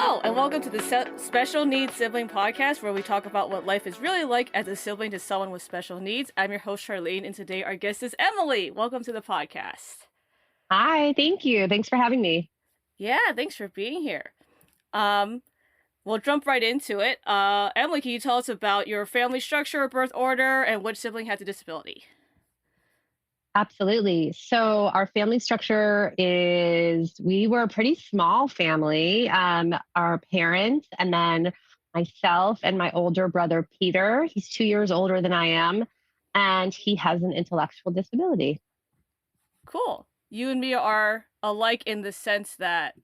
Hello, and welcome to the Special Needs Sibling Podcast, where we talk about what life is really like as a sibling to someone with special needs. I'm your host, Charlene, and today our guest is Emily. Welcome to the podcast. Hi, thank you. Thanks for having me. Yeah, thanks for being here. We'll jump right into it. Emily, can you tell us about your family structure, birth order, and which sibling has a disability? Absolutely. So, our family structure is we were a pretty small family. Our parents, and then myself and my older brother, Peter. He's 2 years older than I am, and he has an intellectual disability. Cool. You and me are alike in the sense that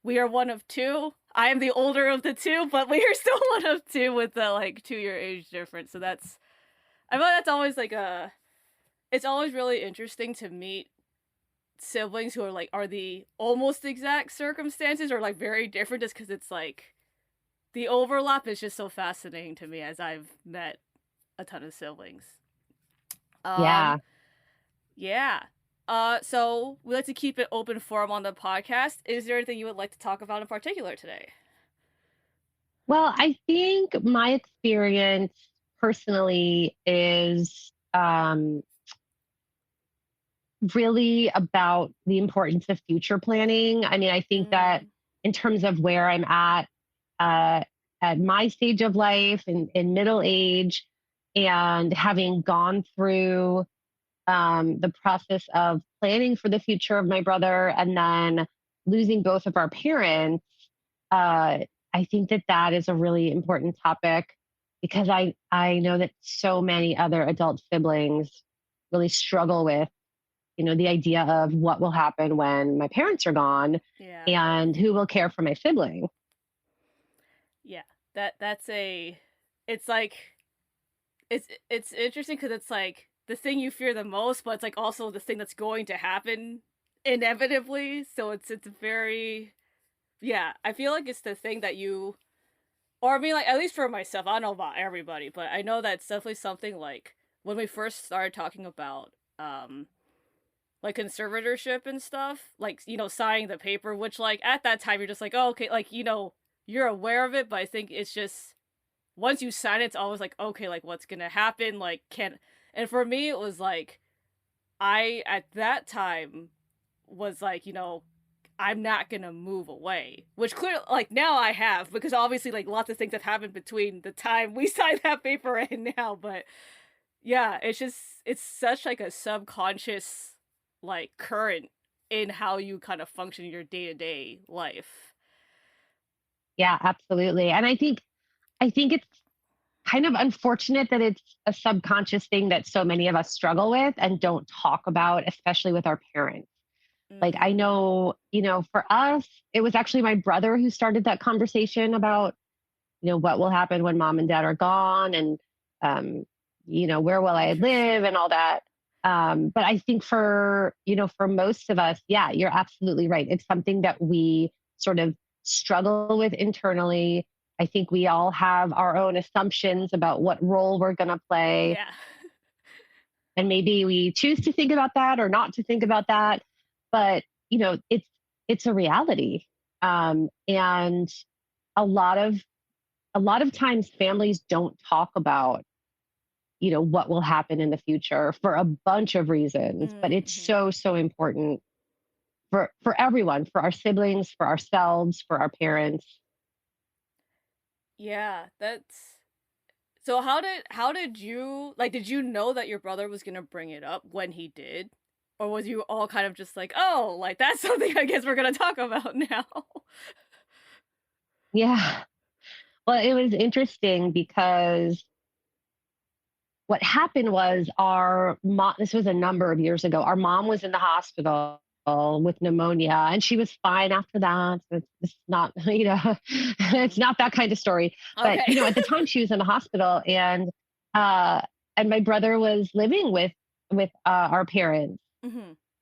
we are one of two. I am the older of the two, but we are still one of two with the 2-year age difference. So I feel like that's always it's always really interesting to meet siblings who are the almost exact circumstances or very different, just because it's the overlap is just so fascinating to me as I've met a ton of siblings. Yeah. Yeah. So we like to keep it open forum on the podcast. Is there anything you would like to talk about in particular today? Well, I think my experience personally is really about the importance of future planning. I mean, I think that in terms of where I'm uh, at my stage of life in middle age, and having gone through the process of planning for the future of my brother and then losing both of our parents, uh, I think that that is a really important topic because I know that so many other adult siblings really struggle with the idea of what will happen when my parents are gone Yeah. and who will care for my sibling. Yeah. That's a it's like it's interesting because it's the thing you fear the most, but it's also the thing that's going to happen inevitably. So it's very, yeah, I feel like it's the thing that you, or I mean, at least for myself, I don't know about everybody, but I know that's definitely something when we first started talking about conservatorship and stuff, signing the paper, which at that time you're just oh, okay, you're aware of it, but I think it's just once you sign it, it's always okay, what's gonna happen, and for me it was I at that time was I'm not gonna move away, which clearly now I have, because obviously lots of things have happened between the time we signed that paper and now. But yeah, it's such a subconscious current in how you kind of function in your day-to-day life. Yeah, absolutely. And I think it's kind of unfortunate that it's a subconscious thing that so many of us struggle with and don't talk about, especially with our parents. Like I know, for us, it was actually my brother who started that conversation about, what will happen when mom and dad are gone and where will I live and all that. But I think for most of us, yeah, you're absolutely right. It's something that we sort of struggle with internally. I think we all have our own assumptions about what role we're going to play. Yeah. And maybe we choose to think about that or not to think about that. But, it's a reality. And a lot of times families don't talk about what will happen in the future for a bunch of reasons, but it's so important for everyone, for our siblings, for ourselves, for our parents. Yeah, that's so how did you did you know that your brother was gonna bring it up when he did? Or was you all kind of just oh, that's something I guess we're gonna talk about now? Yeah. Well, it was interesting because what happened was our mom, this was a number of years ago, our mom was in the hospital with pneumonia and she was fine after that. So it's not, it's not that kind of story. But, Okay. at the time she was in the hospital uh, and my brother was living with our parents.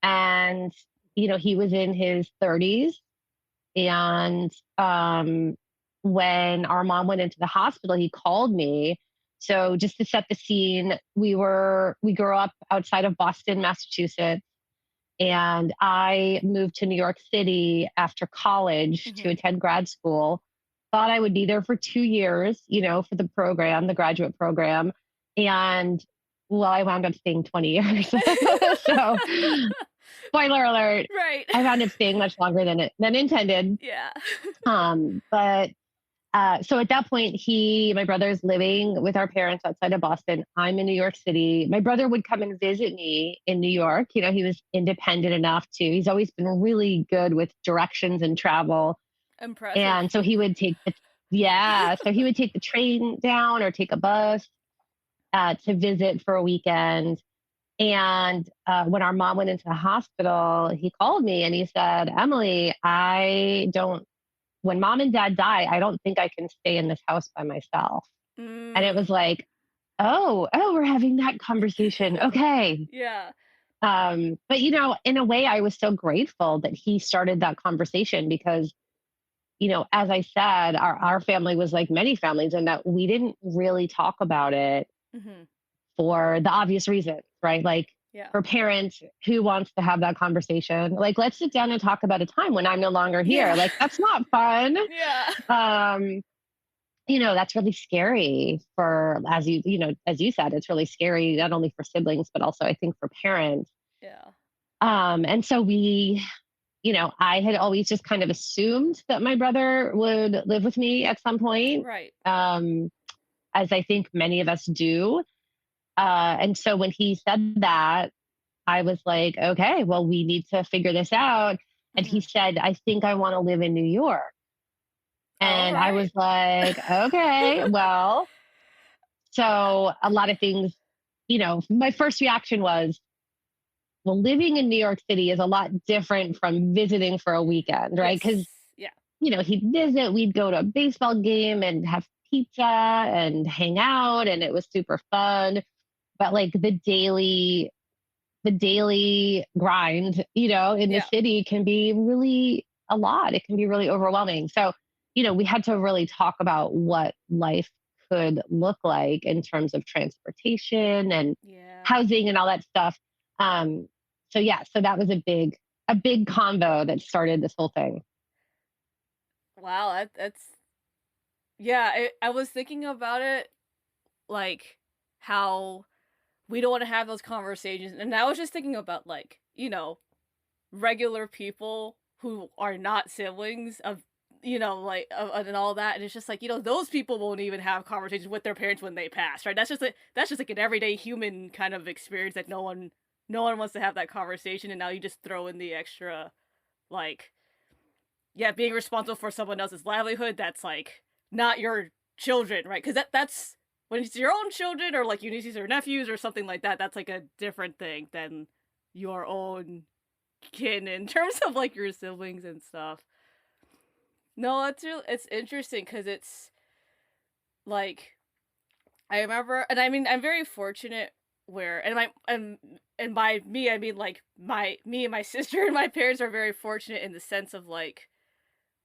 And, he was in his 30s. And when our mom went into the hospital, he called me. So just to set the scene, we grew up outside of Boston, Massachusetts. And I moved to New York City after college to Mhm. attend grad school. Thought I would be there for 2 years, for the program, the graduate program. And well, I wound up staying 20 years. So, spoiler alert, Right. I wound up staying much longer than intended. Yeah. But so at that point, my brother's living with our parents outside of Boston. I'm in New York City. My brother would come and visit me in New York. He was independent enough to. He's always been really good with directions and travel. Impressive. And so he would take the, yeah, so he would take the train down or take a bus to visit for a weekend. And when our mom went into the hospital, he called me and he said, Emily, I don't when mom and dad die, I don't think I can stay in this house by myself. And it was Mm. like, oh, we're having that conversation. Okay. Yeah. But in a way, I was so grateful that he started that conversation because, as I said, our family was like many families in that we didn't really talk about it Mhm. for the obvious reasons, right? Like Yeah. for parents, who wants to have that conversation? Like, let's sit down and talk about a time when I'm no longer here. Yeah. Like, that's not fun. Yeah. Um, that's really scary for, as you said, it's really scary, not only for siblings, but also I think for parents. Yeah. And so I had always just kind of assumed that my brother would live with me at some point, Right. um, as I think many of us do. And so when he said that, I was like, okay, well, we need to figure this out. And he Mhm. said, I think I want to live in New York. All And I right. was like, okay, well, so a lot of things, my first reaction was, well, living in New York City is a lot different from visiting for a weekend, right? Because, Yes. Yeah. he'd visit, we'd go to a baseball game and have pizza and hang out, and it was super fun. But like the daily grind, in the Yeah. city can be really a lot. It can be really overwhelming. So, we had to really talk about what life could look like in terms of transportation and Yeah. housing and all that stuff. Um, so yeah, so that was a big convo that started this whole thing. Wow, that's yeah, I was thinking about it, like, how we don't wanna have those conversations, and I was just thinking about, like, regular people who are not siblings of like, and all that, and it's just like, those people won't even have conversations with their parents when they pass, right? That's just like an everyday human kind of experience that no one wants to have that conversation, and now you just throw in the extra, like, yeah, being responsible for someone else's livelihood that's, like, not your children, right? Because that's when it's your own children or, like, your nieces or nephews or something like that, that's, like, a different thing than your own kin in terms of, like, your siblings and stuff. No, it's interesting because it's, like, I remember and I mean, I'm very fortunate where and by me, I mean, like, me and my sister and my parents are very fortunate in the sense of, like,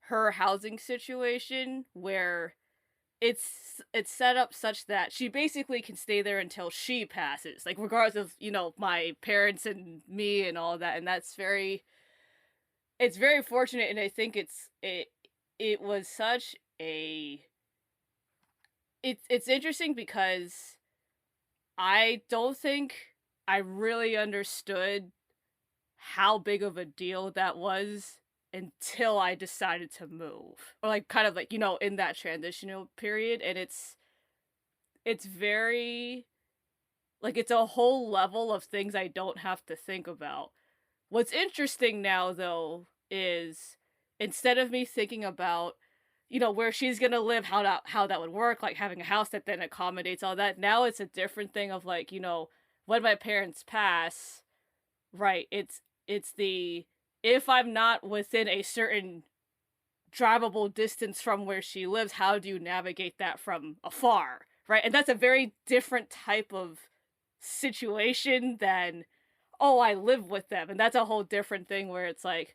her housing situation where it's set up such that she basically can stay there until she passes, like, regardless of, my parents and me and all that, and it's very fortunate, and I think it was such a it's interesting because I don't think I really understood how big of a deal that was until I decided to move. Or like kind of like, in that transitional period and it's very like it's a whole level of things I don't have to think about. What's interesting now though is instead of me thinking about where she's gonna live, how that would work, like having a house that then accommodates all that. Now it's a different thing of like, when my parents pass, right, it's the if I'm not within a certain drivable distance from where she lives, how do you navigate that from afar? Right? And that's a very different type of situation than, oh, I live with them. And that's a whole different thing where it's like,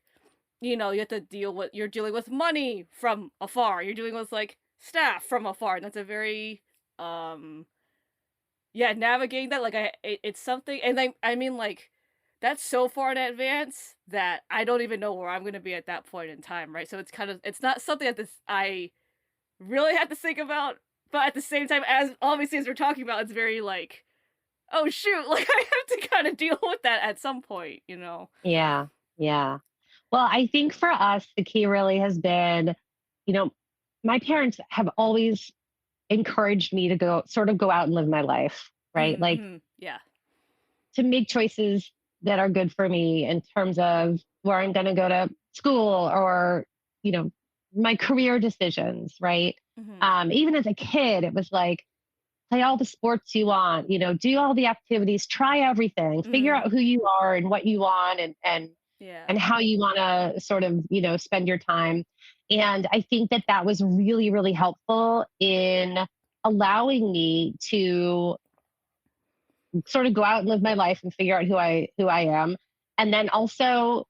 you have to you're dealing with money from afar. You're dealing with like staff from afar. And that's a very, yeah, navigating that, like, it's something, and I mean, like, that's so far in advance that I don't even know where I'm gonna be at that point in time, right? So it's kind of it's not something that this I really have to think about, but at the same time, as obviously as we're talking about, it's very like, oh shoot, like I have to kind of deal with that at some point, you know? Yeah. Yeah. Well, I think for us, the key really has been, you know, my parents have always encouraged me to go out and live my life, right? Like Mm-hmm. Yeah. to make choices that are good for me in terms of where I'm going to go to school or, you know, my career decisions, right? Mm-hmm. Even as a kid, it was like, play all the sports you want, do all the activities, try everything, figure Mm-hmm. out who you are and what you want Yeah. and how you want to sort of, spend your time. And I think that that was really, really helpful in allowing me to sort of go out and live my life and figure out who I am. And then also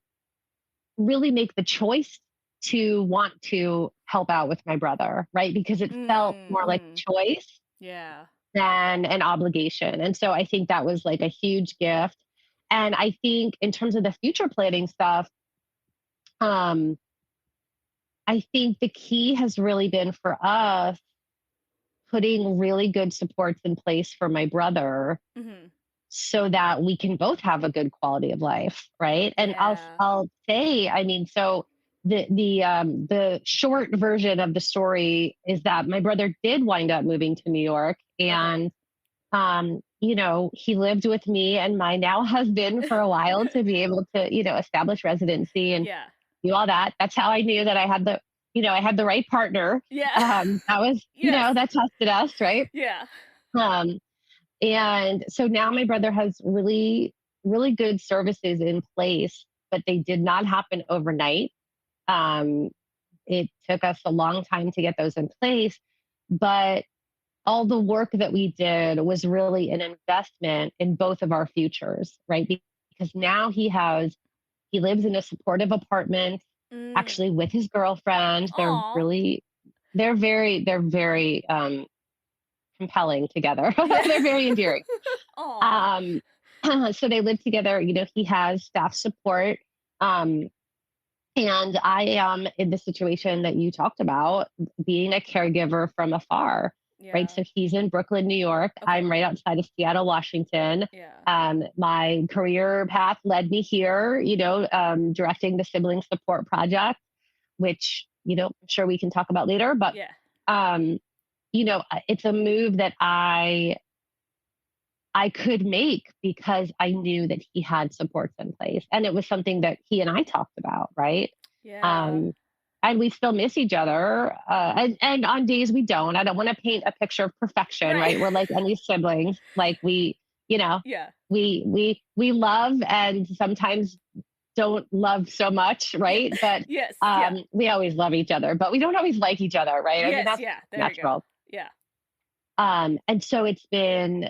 really make the choice to want to help out with my brother, right? Because it felt more like Mm-hmm. a choice Yeah. than an obligation. And so I think that was like a huge gift. And I think in terms of the future planning stuff, um, I think the key has really been for us putting really good supports in place for my brother Mm-hmm. so that we can both have a good quality of life, right? And I'll Yeah. I'll say, I mean, so the short version of the story is that my brother did wind up moving to New York, Okay. and he lived with me and my now husband for a while to be able to, establish residency and Yeah. do all that. That's how I knew that I had the right partner. Yeah. That was, Yes. that tested us, right? Yeah. Um, and so now my brother has really, really good services in place, but they did not happen overnight. Um, it took us a long time to get those in place, but all the work that we did was really an investment in both of our futures, right? Because now he lives in a supportive apartment, Mm. actually with his girlfriend. Aw. They're very compelling together. Yeah. They're very endearing. Aw. Um, so they live together. He has staff support. Um, and I am in the situation that you talked about, being a caregiver from afar, right? Yeah. So he's in Brooklyn, New York. Okay. I'm right outside of Seattle, Washington. Yeah. My career path led me here, directing the Sibling Support Project, which, I'm sure we can talk about later. But, Yeah. um, it's a move that I could make because I knew that he had supports in place. And it was something that he and I talked about, right? Yeah. Um, and we still miss each other. And on days we don't. I don't want to paint a picture of perfection, Right. right? We're like any siblings. Like you know, Yeah. we love and sometimes don't love so much, Yeah. right? But Yes. Yeah. we always love each other, but we don't always like each other, right? I mean, Yes. that's Yeah. There we go. natural. Yeah. And so it's been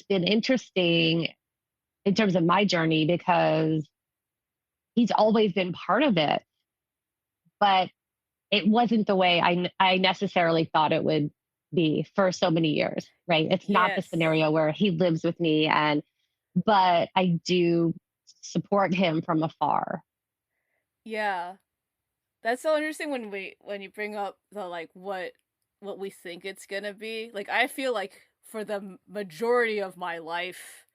interesting in terms of my journey because he's always been part of it, but it wasn't the way I necessarily thought it would be for so many years, right? It's not the Yes. scenario where he lives with me but I do support him from afar. Yeah. That's so interesting when you bring up the like what we think it's gonna be. Like I feel like for the majority of my life,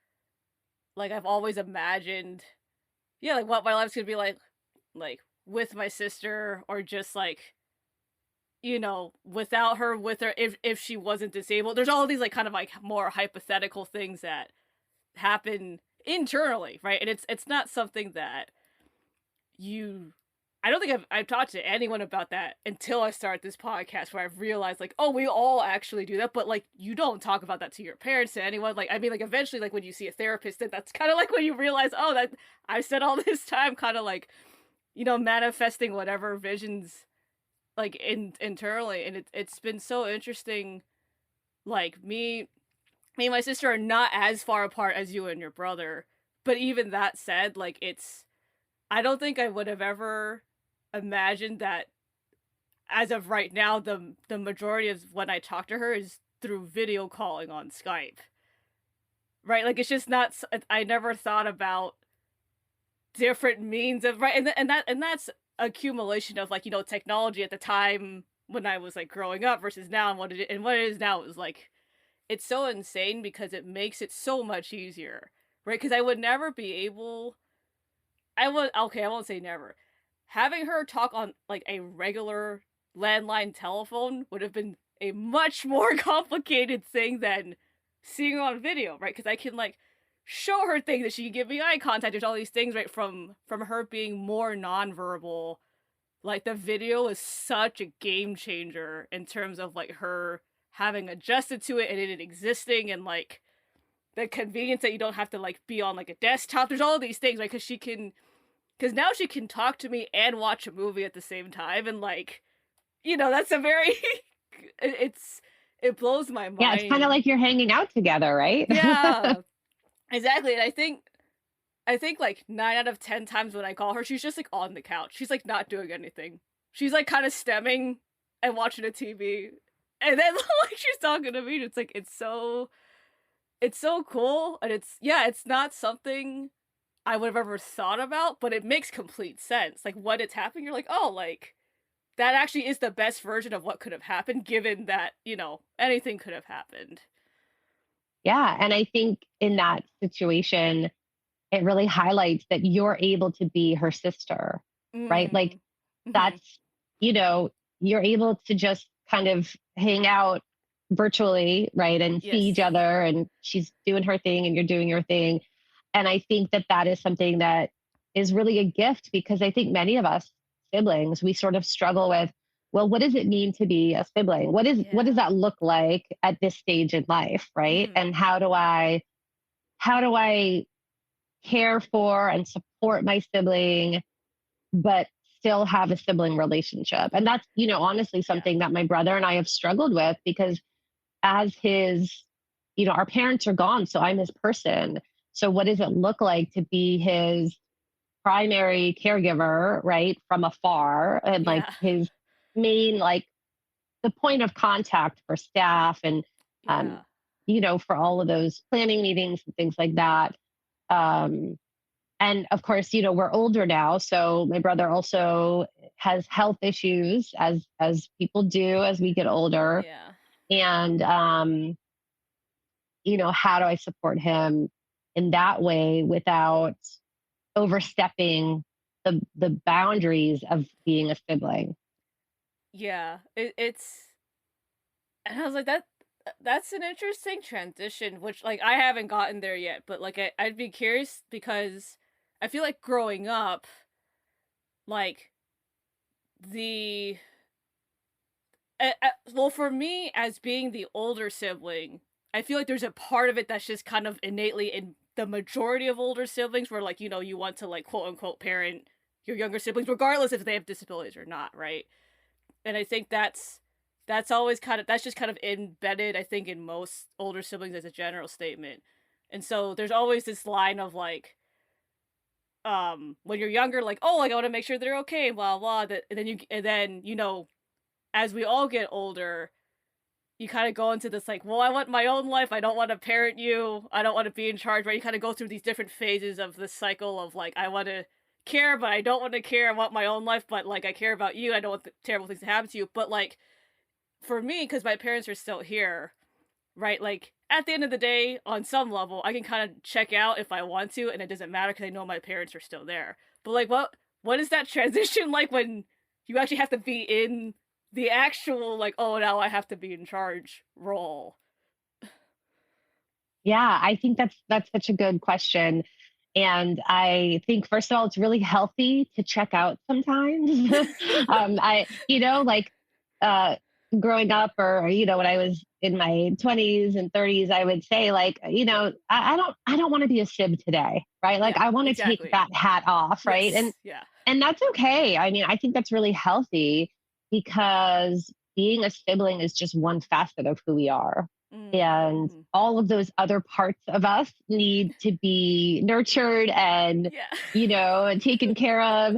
like I've always imagined, yeah, like what my life's gonna be like with my sister or just like without her, with her if she wasn't disabled. There's all these like kind of like more hypothetical things that happen internally, right? And it's not something that you I don't think I've talked to anyone about that until I started this podcast where I've realized like, oh, we all actually do that, but like you don't talk about that to your parents, to anyone. Like I mean like eventually like when you see a therapist, then that's kind of like when you realize, oh, that I've spent all this time kind of like, manifesting whatever visions like internally, and it's been so interesting. Like me and my sister are not as far apart as you and your brother, but even that said, like I don't think I would have ever imagined that as of right now the majority of when I talk to her is through video calling on Skype. right? Like it's just not. I never thought about different means of right, and that's accumulation of like technology at the time when I was like growing up versus now and what it is now is like it's so insane because it makes it so much easier, right? Because I would never be able. I would okay. I won't say never. Having her talk on like a regular landline telephone would have been a much more complicated thing than seeing her on video, right? Because I can like show her things that she can give me eye contact. There's all these things, right? From her being more nonverbal. Like the video is such a game changer in terms of like her having adjusted to it and it existing and like the convenience that you don't have to like be on like a desktop. There's all these things, right? Because now she can talk to me and watch a movie at the same time, and like, that's a very, it's it blows my Yeah, it's kind of mind. like you're hanging out together, right? Yeah, exactly. And I think like 9 out of 10 times when I call her, she's just like on the couch. She's like not doing anything. She's like kind of stemming and watching a TV, and then like she's talking to me. It's like it's so cool, and it's not something I would have ever thought about, but it makes complete sense. Like when it's happening, you're like, oh, like that actually is the best version of what could have happened, given that anything could have happened. Yeah. And I think in that situation, it really highlights that you're able to be her sister, right? Like Mm. Hmm. that's, you know, you're able to just kind of hang out virtually, right? And see each Yes. other, and she's doing her thing and you're doing your thing. And I think that that is something that is really a gift, because I think many of us siblings, we sort of struggle with, well, what does it mean to be a sibling? What does Yeah. that look like at this stage in life, right? Hmm. And how do I care for and support my sibling, but still have a sibling relationship? And that's, honestly Yeah. something that my brother and I have struggled with, because as his, our parents are gone, so I'm his person. So what does it look like to be his primary caregiver, right, from afar, and like Yeah. his main, like, the point of contact for staff, and um, Yeah. for all of those planning meetings and things like that. Um, and of course, we're older now, so my brother also has health issues, as people do as we get older. Yeah. And how do I support him in that way without overstepping the boundaries of being a sibling? Yeah. It's and I was like that's an interesting transition, which like I haven't gotten there yet, but like I'd be curious because I feel like growing up, like the well, for me as being the older sibling, I feel like there's a part of it that's just kind of innately in the majority of older siblings where like you want to like quote unquote parent your younger siblings regardless if they have disabilities or not, right? And I think that's always kind of that's just kind of embedded I think in most older siblings as a general statement. And so there's always this line of like when you're younger like oh like I want to make sure they're okay blah blah that and then as we all get older you kind of go into this like well I want my own life, I don't want to parent you, I don't want to be in charge, right? You kind of go through these different phases of this cycle of like I want to care but I don't want to care, I want my own life but like I care about you, I don't want the terrible things to happen to you. But like for me, because my parents are still here, right? Like at the end of the day, on some level, I can kind of check out if I want to, and it doesn't matter because I know my parents are still there. But like, what is that transition like when you actually have to be in the actual like, oh, now I have to be in charge role? Yeah, I think that's such a good question. And I think, first of all, it's really healthy to check out sometimes. Like, uh, growing up, or when I was in my 20s and 30s, I would say, like, I don't want to be a sib today, right? Like, Yeah, I want to take exactly. that hat off, right? And Yes, yeah. and that's okay. I mean, I think that's really healthy, because being a sibling is just one facet of who we are. And Mm-hmm. all of those other parts of us need to be nurtured and, Yeah. taken care of.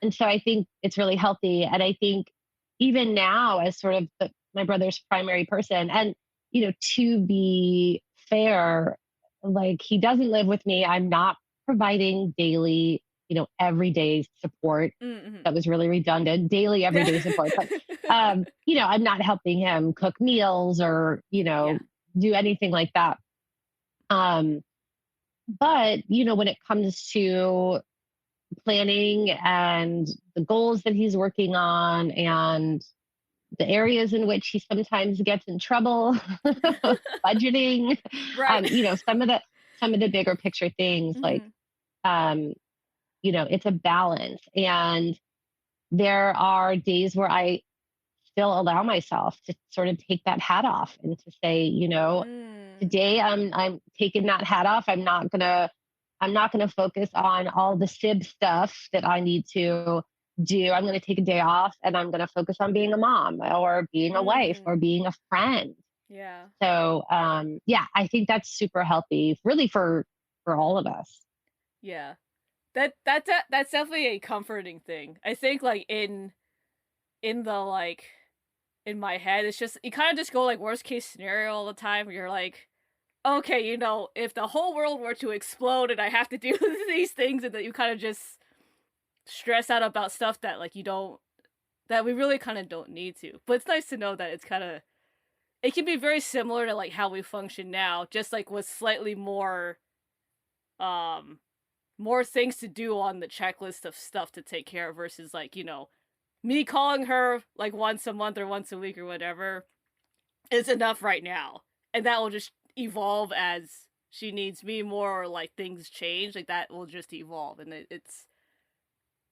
And so I think it's really healthy. And I think even now, as sort of my brother's primary person, and, to be fair, like he doesn't live with me. I'm not providing daily, everyday support. Mm-hmm. That was really redundant. Daily, everyday support. But I'm not helping him cook meals or, Yeah. do anything like that. Um, but, when it comes to planning and the goals that he's working on and the areas in which he sometimes gets in trouble, budgeting, Right. some of the bigger picture things like, Hmm. um, it's a balance. And there are days where I still allow myself to sort of take that hat off and to say, Mm. today I'm taking that hat off. I'm not gonna focus on all the sib stuff that I need to do. I'm gonna take a day off and I'm gonna focus on being a mom or being a wife or Mm. being a friend. Yeah. So yeah, I think that's super healthy, really for all of us. Yeah. That's definitely a comforting thing. I think like in the like in my head, it's just you kind of just go like worst case scenario all the time. Where you're like, okay, if the whole world were to explode and I have to do these things, and that you kind of just stress out about stuff that like you don't that we really kind of don't need to. But it's nice to know that it can be very similar to like how we function now, just like with slightly um more things to do on the checklist of stuff to take care of versus like, me calling her like once a month or once a week or whatever is enough right now. And that will just evolve as she needs me more or like things change. Like that will just evolve and it's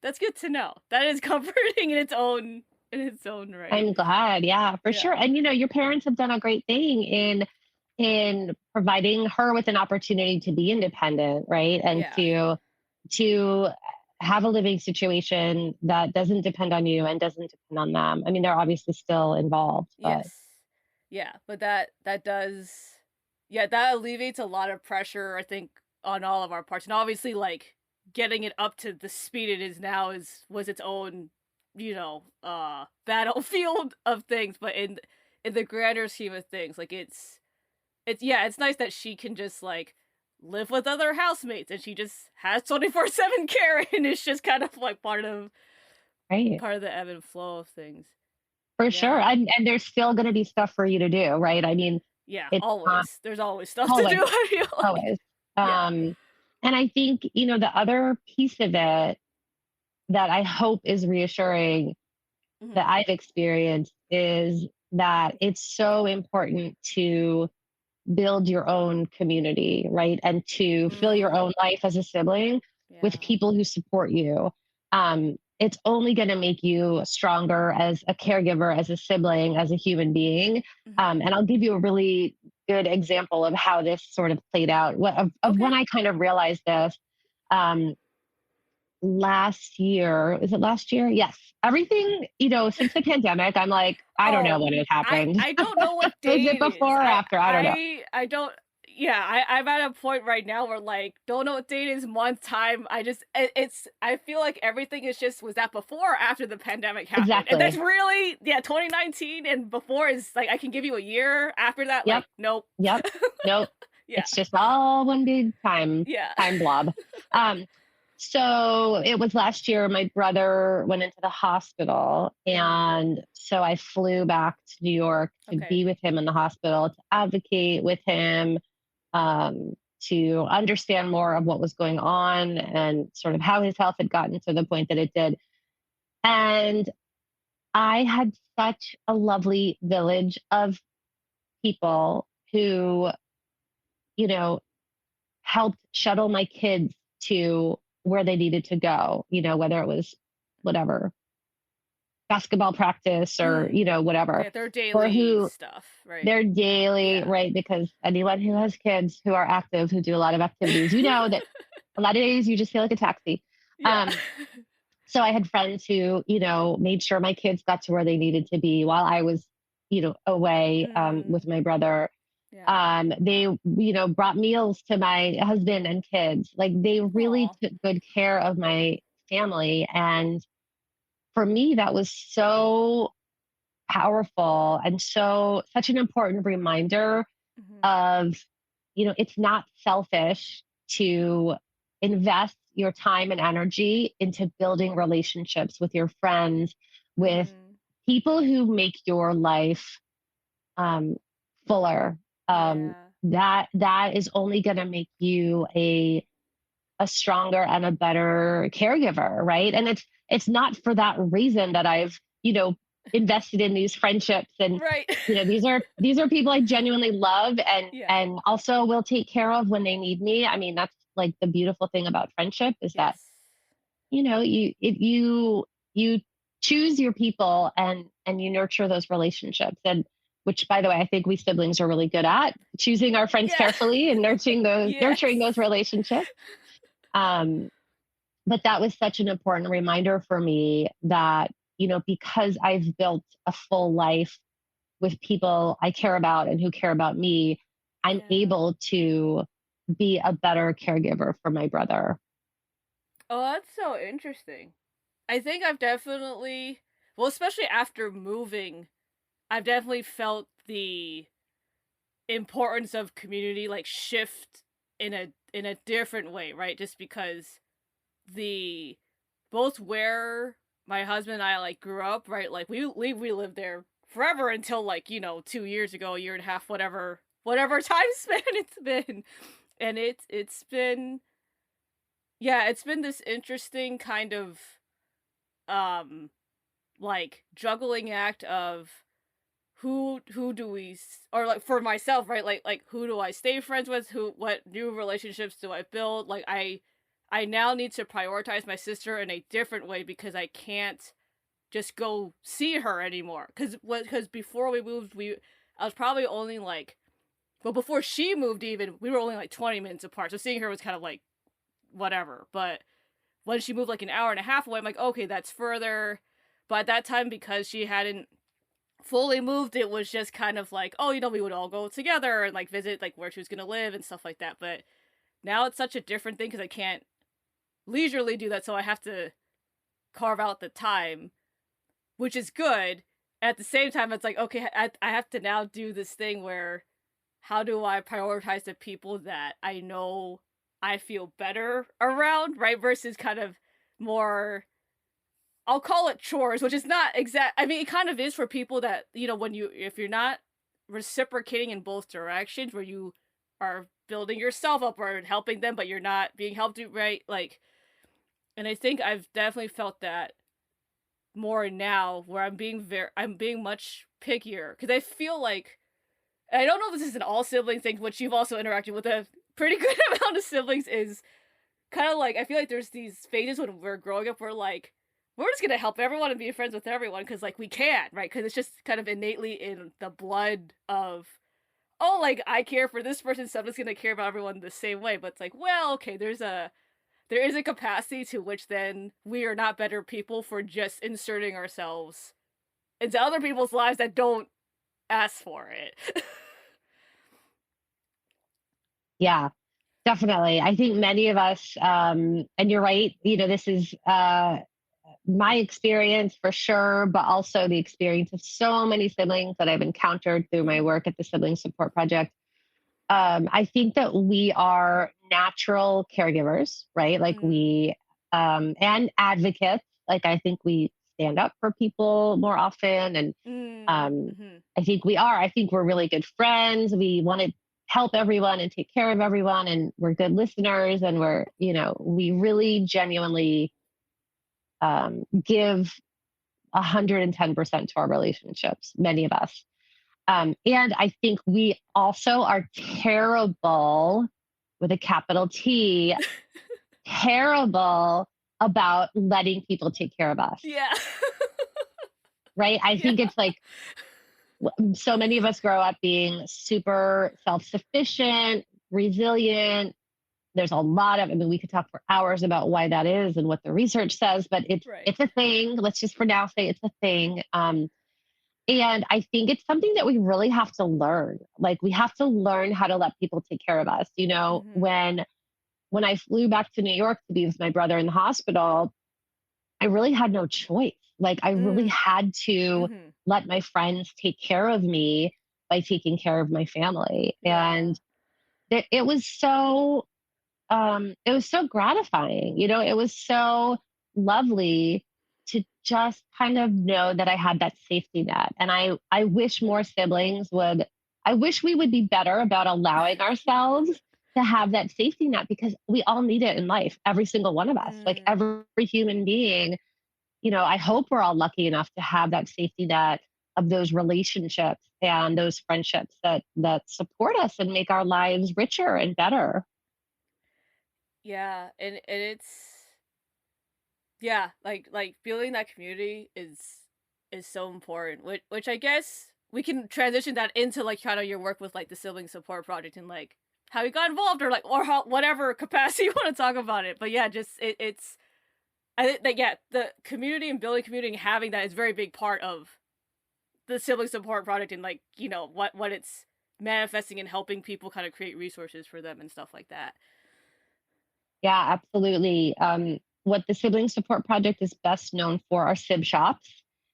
that's good to know. That is comforting in its own right. I'm glad, yeah, for Yeah. sure. And your parents have done a great thing in providing her with an opportunity to be independent, right? And Yeah. to have a living situation that doesn't depend on you and doesn't depend on them. I mean, they're obviously still involved, but Yes. Yeah, but that does yeah, that alleviates a lot of pressure, I think, on all of our parts. And obviously like getting it up to the speed it is now was its own, battlefield of things, but in the grander scheme of things, like it's yeah, it's nice that she can just like live with other housemates and she just has 24/7 care and it's just kind of like right. part of the ebb and flow of things. For sure. Yeah. And there's still going to be stuff for you to do, right? I mean, Yeah, it's not always. There's always stuff to always, do, I feel like. always. Yeah. And I think, the other piece of it that I hope is reassuring that Mhm. I've experienced is that it's so important to build your own community, right? And to fill your Mm. own life as a sibling with Yeah. people who support you. It's only going to make you stronger as a caregiver, as a sibling, as a human being. Mhm. And I'll give you a really good example of how this sort of played out. Of Okay. when I kind of realized this. Um, Last year. Is it last year? Yes. Everything, since the pandemic, I'm like, I don't know Oh, when it I happened. I don't know what Was day it it is. before or after? I don't know. I don't yeah, I'm at a point right now where like don't know what date is, month, time. I feel like everything is just was that before or after the pandemic happened. And that's Exactly. really yeah, 2019 and before is like I can give you a year after that Yep. like nope. Yep. Nope. Yeah. It's just all one big Yeah. time blob. Um, so it was last year, my brother went into the hospital. Mm. And so I flew back to New York to Okay. be with him in the hospital, to advocate with him, um, to understand more of what was going on and sort of how his health had gotten to the point that it did. And I had such a lovely village of people who, you know, helped shuttle my kids to where they needed to go, whether it was whatever, basketball practice or, Mm. whatever, Yeah, their or daily who stuff, right? their daily, Yeah. right? Because anyone who has kids who are active, who do a lot of activities, that a lot of days you just feel like a taxi. Yeah. Um, so I had friends who, made sure my kids got to where they needed to be while I was, away Mm. with my brother. Yeah. They, brought meals to my husband and kids. Like they really Aw. took good care of my family. And for me, that was so powerful and such an important reminder Mhm. of, it's not selfish to invest your time and energy into building relationships with your friends, with Mhm. people who make your life um, fuller. Yeah. That is only going to make you a stronger and a better caregiver, right? And it's not for that reason that I've, invested in these friendships, and Right. these are people I genuinely love, and Yeah. and also will take care of when they need me. I mean, that's like the beautiful thing about friendship is that, Yes. you choose your people, and you nurture those relationships, and which, by the way, I think we siblings are really good at choosing our friends Yeah. carefully and nurturing those Yes. relationships. um, but that was such an important reminder for me that, because I've built a full life with people I care about and who care about me, I'm Yeah. able to be a better caregiver for my brother. Oh, that's so interesting. I think I've definitely, well, especially after moving, I've definitely felt the importance of community like shift in a different way, right? Just because the both where my husband and I like grew up, right? Like we lived there forever until like, 2 years ago, a year and a half, whatever time span it's been. And it's been, yeah, it's been this interesting kind of um like juggling act of who do or like for myself, right? Like who do I stay friends with? Who what new relationships do I build? Like I now need to prioritize my sister in a different way because I can't just go see her anymore. Cuz before we moved, we I was probably only like, well, before she moved even, we were only like 20 minutes apart. So seeing her was kind of like whatever. But when she moved like an hour and a half away, I'm like, okay, that's further. But at that time, because she hadn't fully moved, it was just kind of like, oh, we would all go together and like visit like where she was gonna live and stuff like that. But now it's such a different thing because I can't leisurely do that, so I have to carve out the time, which is good. At the same time, it's like, okay, I have to now do this thing where how do I prioritize the people that I know I feel better around, right? Versus kind of more, I'll call it chores, which is not exact. I mean, it kind of is for people that, when if you're not reciprocating in both directions, where you are building yourself up or helping them, but you're not being helped, right? Like, and I think I've definitely felt that more now, where I'm being much pickier because I feel like, and I don't know if this is an all sibling thing, which you've also interacted with a pretty good amount of siblings, is kind of like I feel like there's these phases when we're growing up where like we're just gonna help everyone and be friends with everyone because like we can, right? Because it's just kind of innately in the blood of, oh, like I care for this person, so I'm just gonna care about everyone the same way. But it's like, well, okay, there is a capacity to which then we are not better people for just inserting ourselves into other people's lives that don't ask for it. Yeah, definitely. I think many of us, and you're right, this is my experience for sure, but also the experience of so many siblings that I've encountered through my Mhm. work at the Sibling Support Project. I think that we are natural caregivers, right? Like Mm. and advocates. Like I think we stand up for people more often, and Mm. um, Mhm. I think we are. I think we're really good friends. We want to help everyone and take care of everyone, and we're good listeners, and we really genuinely give 110% to our relationships. Many of us. And I think we also are terrible with a capital T, terrible about letting people take care of us, Yeah. right? I Yeah. think it's like so many of us grow up being super self sufficient, resilient. There's a lot of, I mean, we could talk for hours about why that is and what the research says, but it's Right. it's a thing. Let's just for now say it's a thing. And I think it's something that we really have to learn. Like we have to learn how to let people take care of us. Mhm. When I flew back to New York to be with my brother in the hospital, I really had no choice. Like I really Mm. had to Mhm. let my friends take care of me by taking care of my family. Yeah. it was so it was so gratifying. You know, it was so lovely to just kind of know that I had that safety net. And I wish more siblings would, I wish we would be better about allowing ourselves to have that safety net because we all need it in life, every single one of us. Like Mm. every human being, you know, I hope we're all lucky enough to have that safety net of those relationships and those friendships that support us and make our lives richer and better. Yeah, and it's yeah, like building that community is so important. Which I guess we can transition that into like kind of your work with like the sibling support project and like how you got involved or like or how whatever capacity you want to talk about it. But yeah, just it's I think that yeah, the community and building community and having that is a very big part of the sibling support project and like, you know, what it's manifesting and helping people kind of create resources for them and stuff like that. Yeah, absolutely. What the Sibling Support Project is best known for are Sibshops.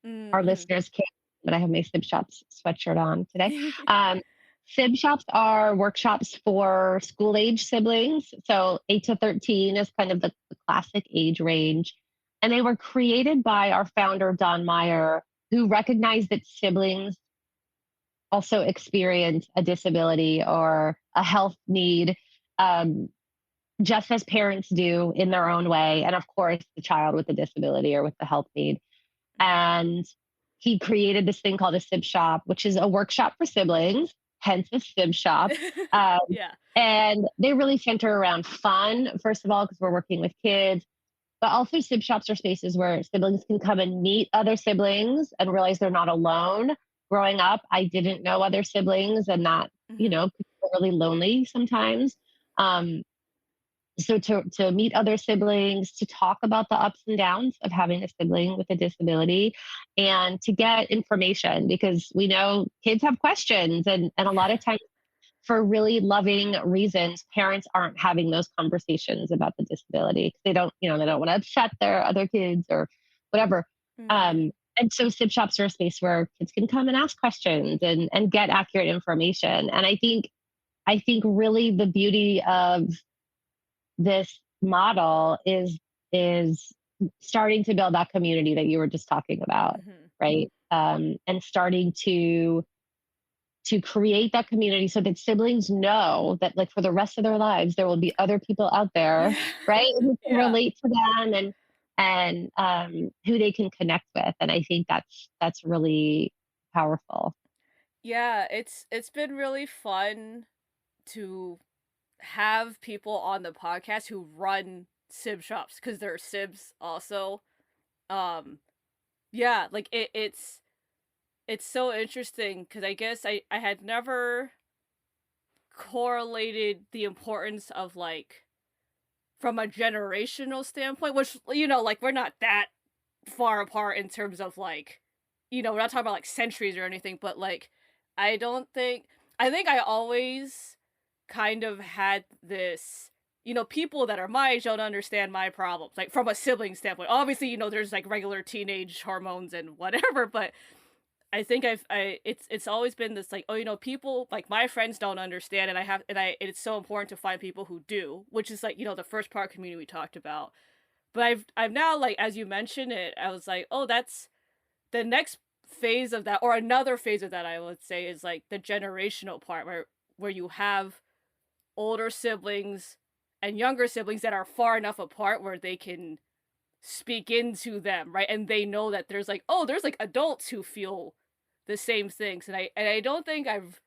Our Mm-hmm. listeners can't, but I have my Sibshops sweatshirt on today. Um, Sibshops are workshops for school age siblings. So 8 to 13 is kind of the classic age range. And they were created by our founder, Don Meyer, who recognized that siblings also experience a disability or a health need. Um, just as parents do in their own way. And of course, the child with the disability or with the health need. And he created this thing called a Sib Shop, which is a workshop for siblings, hence a Sib Shop. Um, Yeah. and they really center around fun, first of all, because we're working with kids, but also Sib Shops are spaces where siblings can come and meet other siblings and realize they're not alone. Growing up, I didn't know other siblings, and that, you Mm-hmm. know, could feel really lonely sometimes. Um, so to meet other siblings, to talk about the ups and downs of having a sibling with a disability, and to get information because we know kids have questions, and a lot Yeah. of times for really loving reasons parents aren't having those conversations about the disability. They don't, you know, they don't want to upset their other kids or whatever. Mm-hmm. And so sib shops are a space where kids can come and ask questions and get accurate information. And I think really the beauty of this model is starting to build that community that you were just talking about, Mm-hmm. right? And starting to create that community so that siblings know that like for the rest of their lives there will be other people out there, Yeah. right, who can Yeah. relate to them and who they can connect with. And I think that's really powerful. Yeah, it's been really fun to have people on the podcast who run sib shops because they're sibs also. Um yeah, like it's so interesting because I guess I had never correlated the importance of like from a generational standpoint, which you know, like we're not that far apart in terms of like, you know, we're not talking about like centuries or anything, but like I don't think I think I always kind of had this, you know, people that are my age don't understand my problems, like from a sibling standpoint. Obviously, you know, there's like regular teenage hormones and whatever, but I think it's always been this like, oh, you know, people like my friends don't understand and it's so important to find people who do, which is like, you know, the first part community we talked about. But I've now like as you mentioned it, I was like, oh, that's the next phase of that or another phase of that I would say is like the generational part where you have older siblings and younger siblings that are far enough apart where they can speak into them, right? And they know that there's like, oh, there's like adults who feel the same things. And I don't think I've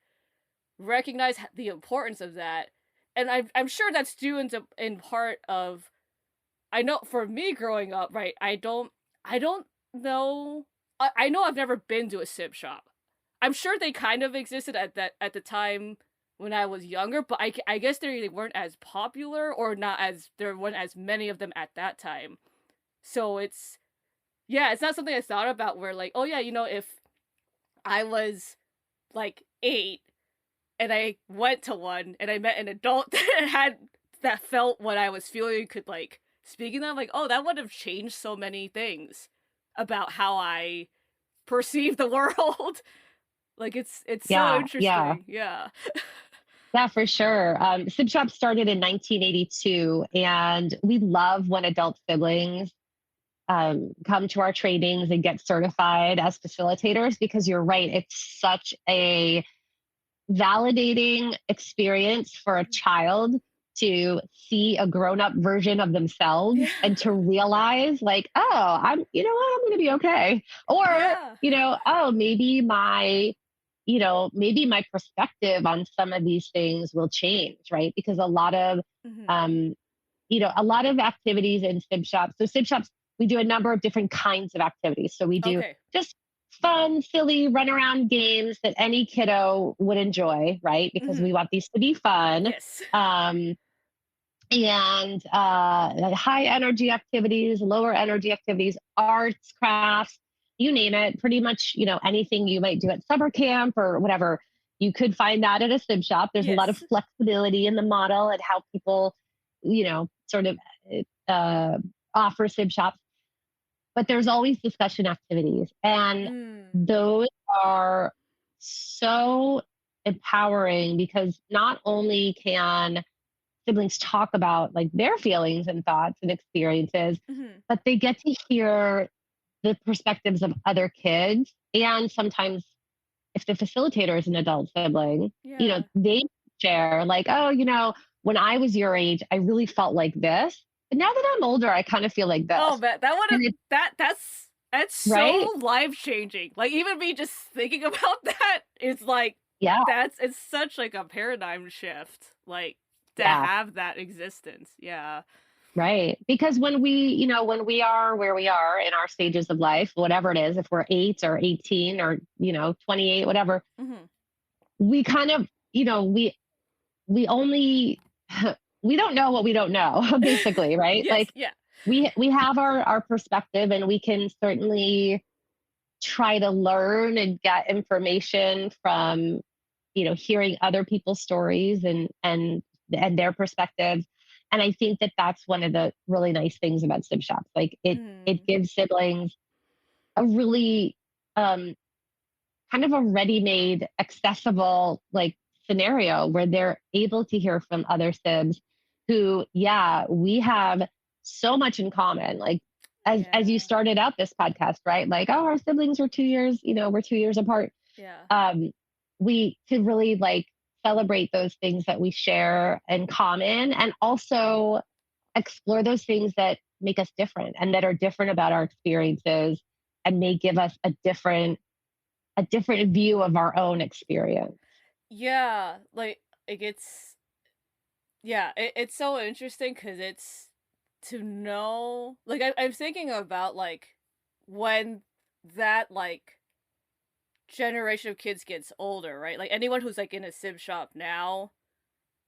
recognized the importance of that. And I'm sure that's due in part of I know for me growing up, right? I don't know I know I've never been to a sib shop. I'm sure they kind of existed at the time when I was younger, but I guess they weren't as popular or not as there weren't as many of them at that time. So it's yeah, it's not something I thought about where like, oh yeah, you know, if I was like 8 and I went to one and I met an adult that had that felt what I was feeling could like speaking them like, oh, that would have changed so many things about how I perceive the world. Like it's so Yeah, yeah. interesting. Yeah. Yeah, for sure. Sibshop started in 1982, and we love when adult siblings come to our trainings and get certified as facilitators because you're right. It's such a validating experience for a Mhm. child to see a grown-up version of themselves Yeah. and to realize like, oh, I'm, you know what, I'm going to be okay. Or, Yeah. oh, maybe my perspective on some of these things will change, right? Because Mhm. um a lot of activities in Sib Shops. So Sib Shops, we do a number of different kinds of activities. So we do Okay. just fun, silly, run around games that any kiddo would enjoy, right? Because we Mhm. want these to be fun. Yes. Um, and high energy activities, lower energy activities, arts, crafts, you name it. Pretty much, anything you might do at summer camp or whatever, you could find that at a sim shop. There's a lot of Yes. flexibility in the model and how people, sort of uh, offer sim shops. But there's always discussion activities, and Mm. those are so empowering because not only can siblings talk about like their feelings and thoughts and experiences, Mhm. but they get to hear the perspectives of other kids. And sometimes, if the facilitator is an adult sibling, Yeah. they share, like, oh, when I was your age, I really felt like this. But now that I'm older, I kind of feel like Oh, this. that would have And it's that's right. so life changing. Like even me just thinking about that is like Yeah. it's such like a paradigm shift. Like to Yeah. have that existence. Yeah. Right. Because when we are where we are in our stages of life, whatever it is, if we're 8 or 18 or, 28, whatever, Mhm. we kind of, we only we don't know what we don't know, basically, right? Yes. Like Yeah. we have our perspective and we can certainly try to learn and get information from, hearing other people's stories and their perspectives. And I think that that's one of the really nice things about Sib Shops. Like it Mm. gives siblings a really um, kind of a ready-made, accessible like scenario where they're able to hear from other sibs who, yeah, we have so much in common. Like as you Yeah. started out this podcast, right? Like, oh, our siblings were 2 years, we're 2 years apart. Yeah. um, we could really like celebrate those things that we share in common and also explore those things that make us different and that are different about our experiences and may give us a different view of our own experience. Yeah. Like it gets yeah, it's so interesting because it's to know like I'm thinking about like when that like generation of kids gets older, right? Like anyone who's like in a sim shop now,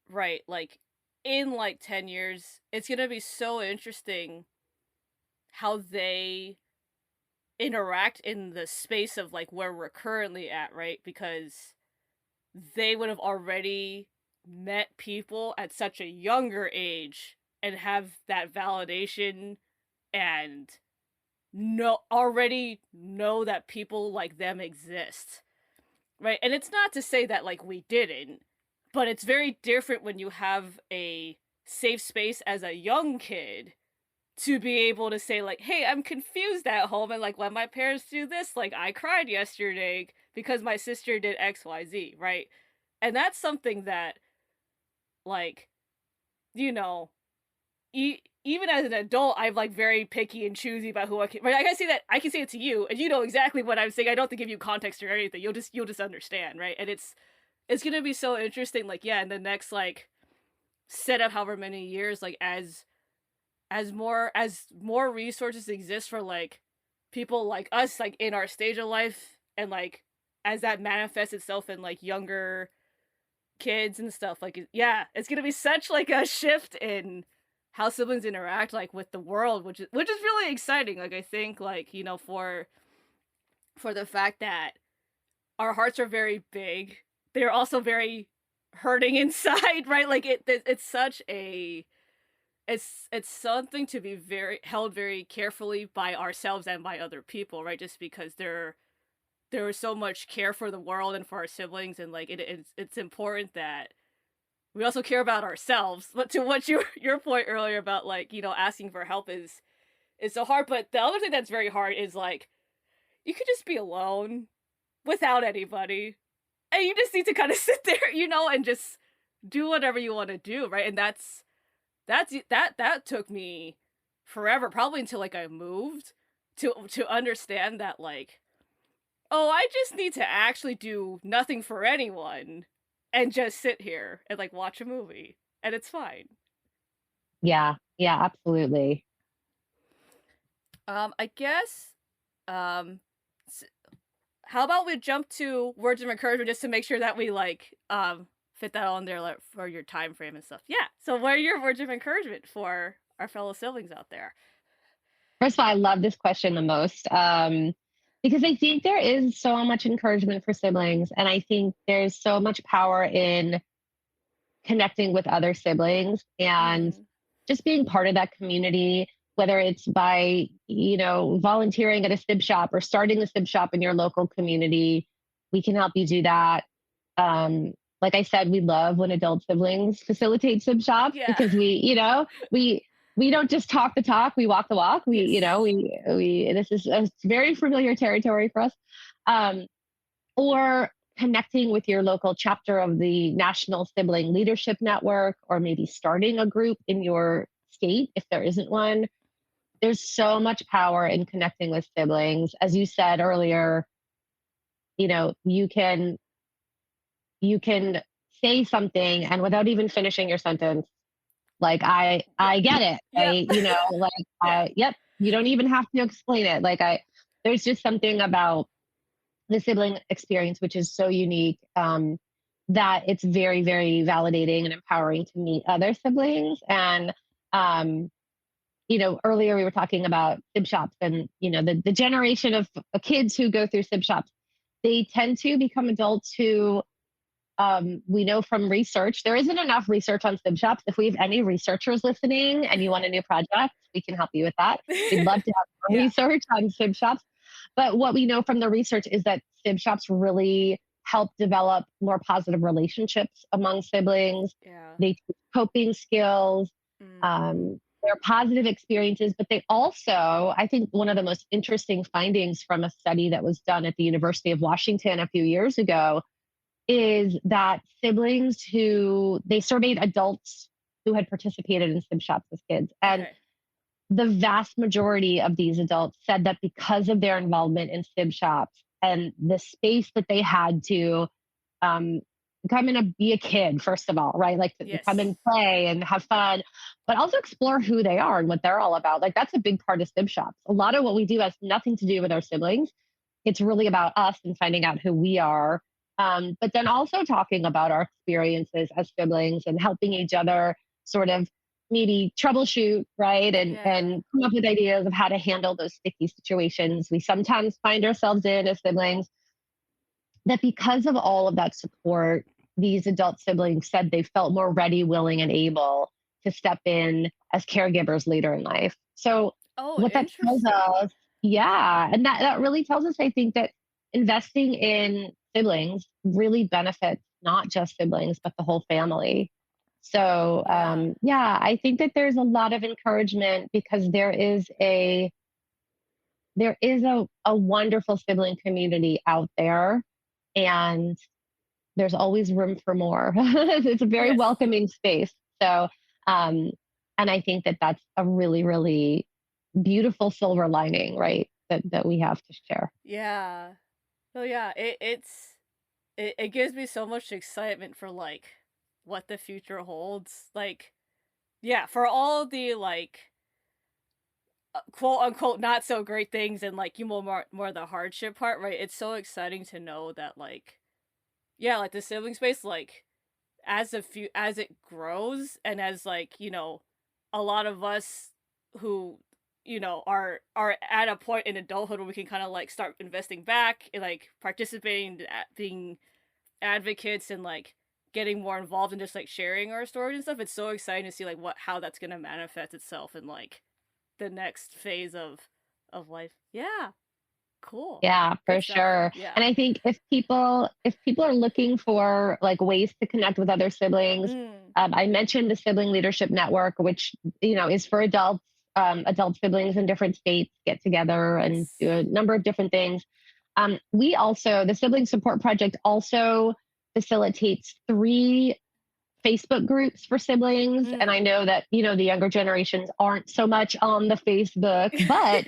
right? Like in like 10 years, it's going to be so interesting how they interact in the space of like where we're currently at, right? Because they would have already met people at such a younger age and have that validation and already know that people like them exist. Right. And it's not to say that like we didn't, but it's very different when you have a safe space as a young kid to be able to say like, "Hey, I'm confused at home and like when my parents do this, like I cried yesterday because my sister did XYZ," right? And that's something that like, you know, even as an adult, I'm like very picky and choosy about who I can. Right, I can say that I can say it to you, and you know exactly what I'm saying. I don't have to give you context or anything. You'll just understand, right? And it's gonna be so interesting. Like, yeah, in the next like set of however many years, like as more resources exist for like people like us, like in our stage of life, and like as that manifests itself in like younger kids and stuff like yeah, it's gonna be such like a shift in how siblings interact like with the world, which is really exciting. Like I think like for the fact that our hearts are very big, they're also very hurting inside, right? Like it's such a it's something to be very held very carefully by ourselves and by other people, right? Just because there was so much care for the world and for our siblings, and like it's important that we also care about ourselves. But to what your point earlier about like, asking for help is so hard. But the other thing that's very hard is like you could just be alone without anybody. And you just need to kind of sit there, and just do whatever you want to do, right? And that took me forever, probably until like I moved to understand that like, oh, I just need to actually do nothing for anyone and just sit here and like watch a movie and it's fine. Yeah, yeah, absolutely. I guess um s- how about we jump to words of encouragement just to make sure that we like fit that on there like, for your time frame and stuff. Yeah. So what are your words of encouragement for our fellow siblings out there? First of all, I love this question the most, because I think there is so much encouragement for siblings, and I think there's so much power in connecting with other siblings and Mm, just being part of that community, whether it's by, volunteering at a sib shop or starting a sib shop in your local community. We can help you do that. Like I said, we love when adult siblings facilitate sib shops yeah. because we don't just talk the talk, we walk the walk. We, Yes. this is a very familiar territory for us. Um, or connecting with your local chapter of the National Sibling Leadership Network, or maybe starting a group in your state if there isn't one. There's so much power in connecting with siblings. As you said earlier, you can say something and without even finishing your sentence, like Yeah. I get it. Yep. Yeah. Yep, you don't even have to explain it. There's just something about the sibling experience, which is so unique, that it's very, very validating and empowering to meet other siblings. And, earlier we were talking about sib shops and, the generation of kids who go through sib shops, they tend to become adults who, we know from research, there isn't enough research on sib shops. If we have any researchers listening and you want a new project, we can help you with that. We'd love to have more Yeah. research on sib shops. But what we know from the research is that sib shops really help develop more positive relationships among siblings. Yeah. They teach coping skills. Mhm. They're positive experiences, but they also, I think, one of the most interesting findings from a study that was done at the University of Washington a few years ago is that siblings who they surveyed adults who had participated in sib shops as kids, and Okay. the vast majority of these adults said that because of their involvement in sib shops and the space that they had to, um, come in and be a kid, first of all, right? Like to come Yes. and play and have fun, but also explore who they are and what they're all about. Like that's a big part of sib shops. A lot of what we do has nothing to do with our siblings. It's really about us and finding out who we are. But then also talking about our experiences as siblings and helping each other sort of maybe troubleshoot, right? Yeah. And come up with ideas of how to handle those sticky situations we sometimes find ourselves in as siblings. That because of all of that support, these adult siblings said they felt more ready, willing, and able to step in as caregivers later in life. So Oh, what that tells interesting. us, yeah, and that really tells us, I think, that investing in siblings really benefits not just siblings but the whole family. So Yeah. yeah, I think that there's a lot of encouragement because there is a wonderful sibling community out there, and there's always room for more. It's a very Yes. welcoming space. So, um, and I think that that's a really, really beautiful silver lining, right? That we have to share. Yeah. So yeah, it gives me so much excitement for like what the future holds. Like, yeah, for all the like quote unquote not so great things and like more the hardship part, right? It's so exciting to know that like yeah, like the sibling space like as it grows and as like, a lot of us who are at a point in adulthood where we can kind of like start investing back and like participating being advocates and like getting more involved in just like sharing our stories and stuff. It's so exciting to see like what how that's gonna manifest itself in like the next phase of life. Yeah. Cool. Yeah, Good for stuff. sure. Yeah. And I think if people are looking for like ways to connect with other siblings, Mm. I mentioned the Sibling Leadership Network, which is for adults. Adult siblings in different states get together and do Nice. a number of different things. We also, the Sibling Support Project also facilitates 3 Facebook groups for siblings. And I Mm. know that, the younger generations aren't so much on the Facebook, but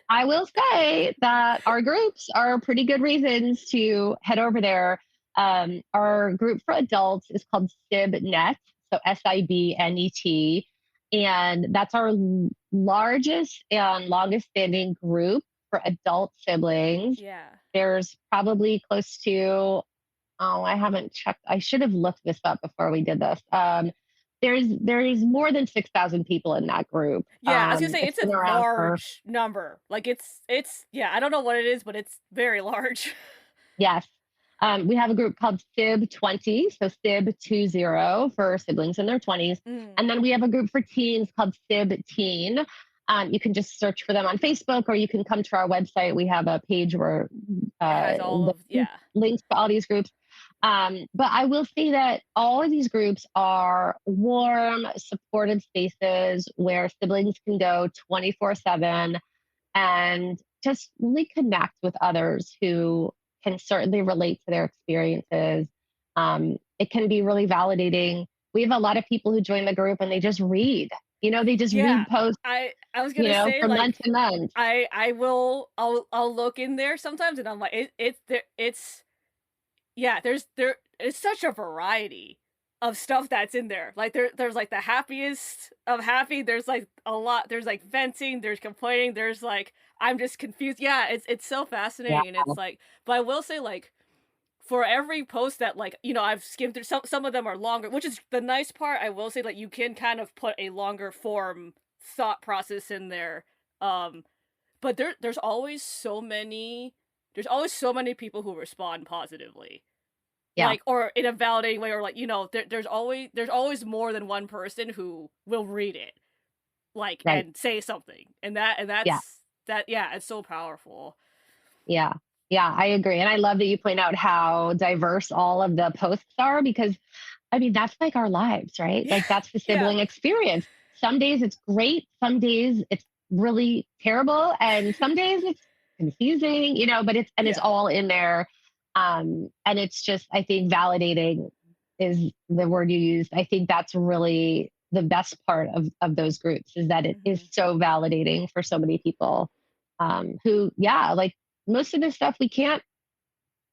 I will say that our groups are pretty good reasons to head over there. Our group for adults is called SibNet, so SIBNET. And that's our largest and longest standing group for adult siblings. Yeah. There's probably close to, oh, I haven't checked. I should have looked this up before we did this. There's more than 6,000 people in that group. Yeah, I was gonna say It's it's a been around for large number. Like it's yeah, I don't know what it is, but it's very large. yes. We have a group called Sib 20, so Sib 20 for siblings in their 20s, Mm. and then we have a group for teens called Sib Teen. You can just search for them on Facebook, or you can come to our website. We have a page where It has all of yeah. links to all these groups. But I will say that all of these groups are warm, supportive spaces where siblings can go 24/7 and just really connect with others who can certainly relate to their experiences. It can be really validating. We have a lot of people who join the group and they just read. They just Yeah. read posts, I was gonna say for like months and months. I will I'll look in there sometimes and I'm like it's there it's yeah, there is such a variety of stuff that's in there. Like there's like the happiest of happy, there's like a lot, there's like venting, there's complaining, there's like I'm just confused. Yeah, it's so Yeah, fascinating and it's like but I will say like for every post that like, I've skimmed through some of them are longer, which is the nice part. I will say like you can kind of put a longer form thought process in there. Um but there's always so many people who respond positively yeah, like or in a validating way or like there's always more than one person who will read it like right. and say something and Yeah. yeah it's so powerful. Yeah. Yeah, I agree. And I love that you point out how diverse all of the posts are because I mean, that's like our lives, right? Yeah. Like that's the Yeah. sibling experience. Some days it's great, some days it's really terrible, and some days it's confusing, but it's Yeah. all in there. And it's just, I think validating is the word you used. I think that's really the best part of those groups is that it is Mhm. so validating for so many people who, yeah, like most of this stuff we can't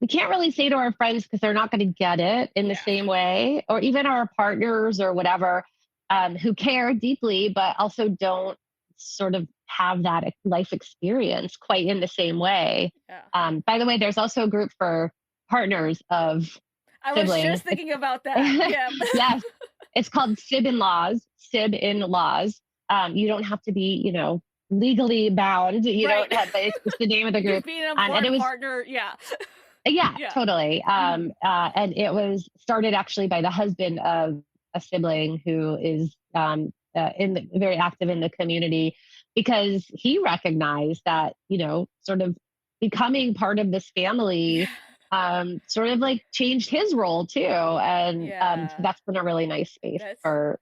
really say to our friends because they're not going to get it in the Yeah. same way, or even our partners or whatever, who care deeply, but also don't sort of have that life experience quite in the same way. Yeah. By the way, there's also a group for partners of I was siblings. just thinking about that. Yeah. Yes, it's called Sib in Laws. Sib in Laws. You don't have to be, legally bound. You Right. don't have, but it's just the name of the Just group. being an And it important was partner. Yeah. yeah, Yeah. totally. Mhm. And it was started actually by the husband of a sibling who is very active in the community because he recognized that, sort of becoming part of this family Yeah. sort of like changed his role too. And so Yeah. that's been a really nice space That's for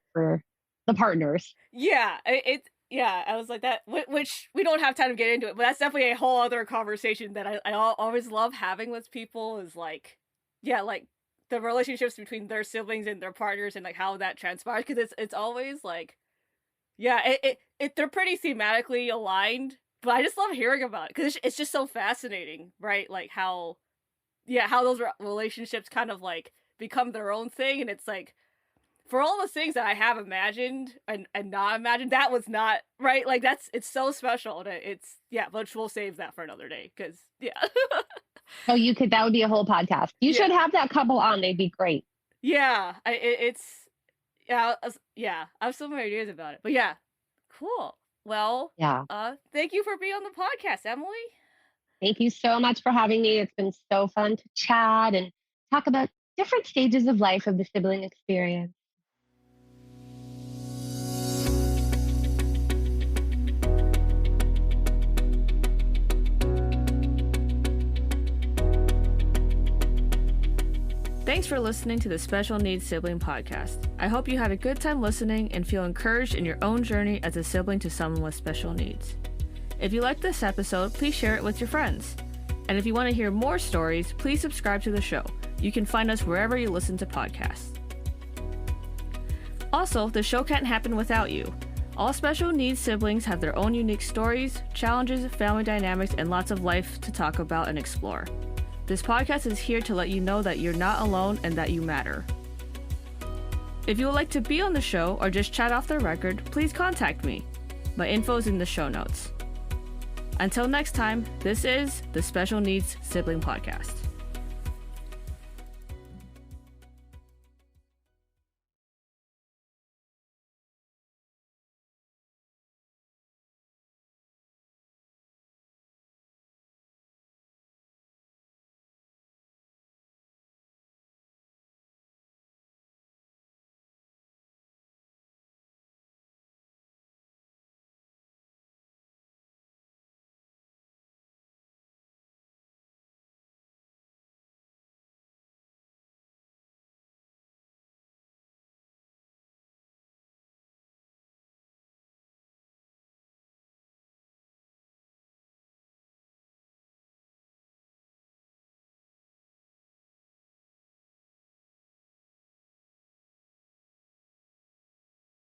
the partners. yeah, yeah, I was like that, which we don't have time to get into it, but that's definitely a whole other conversation that always love having with people is like, yeah, like the relationships between their siblings and their partners and like how that transpires because it's always like, yeah, they're pretty thematically aligned, but I just love hearing about it because it's just so fascinating, right? Like how, yeah, how those relationships kind of like become their own thing, and it's like for all the things that I have imagined and not imagined, that was not right. Like it's so special. And it's yeah, but we'll save that for another day because yeah, So that would be a whole podcast. You yeah, should have that couple on. They'd be great. yeah. It's yeah, yeah. I have so many ideas about it, but yeah, cool. Well, Yeah. thank you for being on the podcast, Emily. Thank you so much for having me. It's been so fun to chat and talk about different stages of life of the sibling experience. Thanks for listening to the Special Needs Sibling Podcast. I hope you had a good time listening and feel encouraged in your own journey as a sibling to someone with special needs. If you liked this episode, please share it with your friends. And if you want to hear more stories, please subscribe to the show. You can find us wherever you listen to podcasts. Also, the show can't happen without you. All special needs siblings have their own unique stories, challenges, family dynamics, and lots of life to talk about and explore. This podcast is here to let you know that you're not alone and that you matter. If you would like to be on the show or just chat off the record, please contact me. My info is in the show notes. Until next time, this is the Special Needs Sibling Podcast.